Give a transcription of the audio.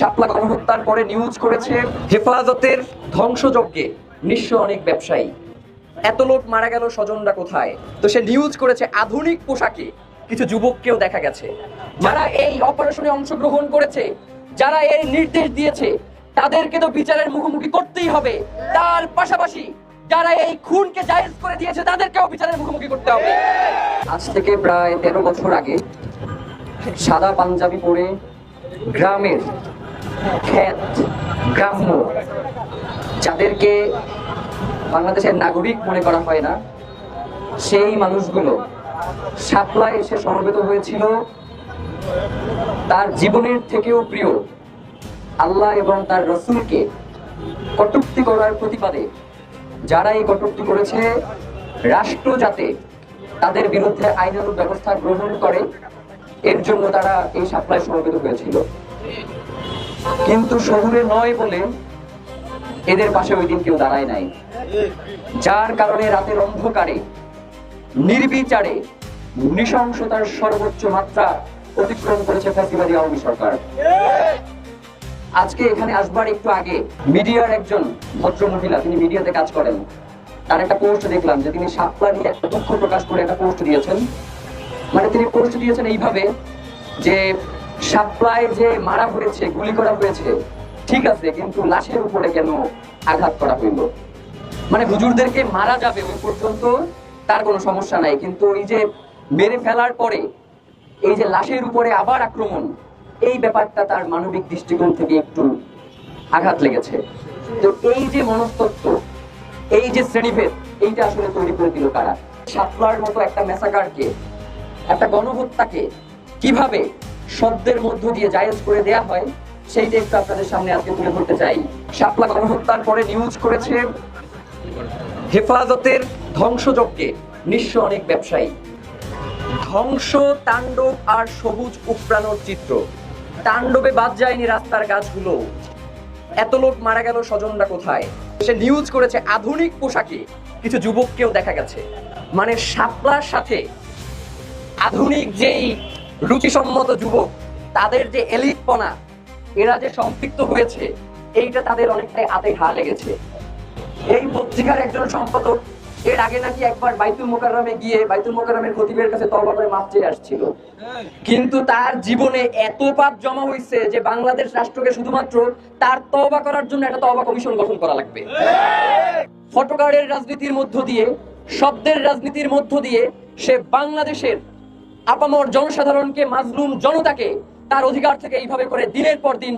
শাপলা গণহত্যার পরে নিউজ করেছে হেফাজতের ধ্বংসযজ্ঞে নিঃস্ব অনেক ব্যবসায়ী। এত লোক মারা গেল, স্বজনরা কোথায়? তো সে নিউজ করেছে আধুনিক পোশাকে কিছু যুবককেও দেখা গেছে। যারা এই অপারেশনে অংশগ্রহণ করেছে, যারা এর নির্দেশ দিয়েছে, তাদেরকে তো বিচারের মুখোমুখি করতেই হবে। তার পাশাপাশি যারা এই খুনকে জায়েজ করে দিয়েছে, তাদেরকেও বিচারের মুখোমুখি করতে হবে। আজ থেকে প্রায় 13 বছর আগে সাদা পাঞ্জাবি পরে গ্রামের ক্ষেত গ্রাম্য যাদেরকে বাংলাদেশের নাগরিক মনে করা হয় না, সেই মানুষগুলো শাপলায় এসে সমবেত হয়েছিল তার জীবনের থেকেও প্রিয় আল্লাহ এবং তার রসুলকে কটূক্তি করার প্রতিবাদে। যারা এই কটূক্তি করেছে, রাষ্ট্র যাতে তাদের বিরুদ্ধে আইনানুগ ব্যবস্থা গ্রহণ করে, এর জন্য তারা এই শাপলায় সমবেত হয়েছিল। কিন্তু শহুরে নয় বলে এদের পাশে ওই দিন কেউ দাঁড়ায় নাই, যার কারণে রাতের অন্ধকারে নির্বিচারে নৃশংসতার সর্বোচ্চ মাত্রা অতিক্রম করেছে ফ্যাসিবাদী আওয়ামী সরকার। আজকে এখানে আসবার একটু আগে মিডিয়ার একজন ভদ্র মহিলা, তিনি মিডিয়াতে কাজ করেন, তার একটা পোস্ট দেখলাম যে তিনি শাপলা নিয়ে দুঃখ প্রকাশ করে একটা পোস্ট দিয়েছেন। মানে তিনি পোস্ট দিয়েছেন এইভাবে যে শাপলায় যে মারা হয়েছে, গুলি করা হয়েছে, ঠিক আছে, কিন্তু লাশের উপরে কেন আঘাত করা হইল? মানে হুজুরদেরকে মারা যাবে ওই পর্যন্ত তার কোনো সমস্যা নাই, কিন্তু এই যে মেরে ফেলার পরে এই যে লাশের উপরে আবার আক্রমণ, এই ব্যাপারটা তার মানবিক দৃষ্টিকোণ থেকে একটু আঘাত লেগেছে। তো এই যে মনস্তত্ত্ব, এই যে শ্রেণীভেদ, এইটা আসলে তৈরি করে দিল কারা? শাপলার মতো একটা মেসাকারকে, একটা গণহত্যাকে কিভাবে শব্দের মধ্য দিয়ে জায়েজ করে দেয়া হয়, সেইটা একটু আপনাদের সামনে আজকে তুলে ধরতে চাই। শাপলা গণহত্যার পরে নিউজ করেছে হেফাজতের ধ্বংসযজ্ঞে নিঃস্ব অনেক ব্যবসায়ী। ধ্বংস, তাণ্ডব আর সবুজ উপড়ানোর চিত্র। তাণ্ডবে বাদ যায়নি রাস্তার গাছগুলো। এত লোক মারা গেল, স্বজনরা কোথায়? সে নিউজ করেছে আধুনিক পোশাকে কিছু যুবককেও দেখা গেছে। মানে শাপলার সাথে আধুনিক যেই রুচিসম্মত যুবক, তাদের যে এলিটপনা, এরা যে সম্পৃক্ত হয়েছে, এইটা তাদের অনেকটাই আতে ঘা লেগেছে। এই পত্রিকার একজন সম্পাদক এর আগে নাকি একবার বাইতুল মোকাররমে গিয়ে বাইতুল মোকাররমের খতিবের কাছে তওবা করে মাপ চেয়ে আসছিল, কিন্তু তার জীবনে এত পাপ জমা হয়েছে যে বাংলাদেশ রাষ্ট্রকে শুধুমাত্র তার তওবা করার জন্য একটা তওবা কমিশন গঠন করা লাগবে। ফটোকার্ডের রাজনীতির মধ্য দিয়ে, শব্দের রাজনীতির মধ্য দিয়ে সে বাংলাদেশের আপামর জনসাধারণকে, মাজলুম জনতাকে তার অধিকার থেকে এইভাবে করে দিনের পর দিন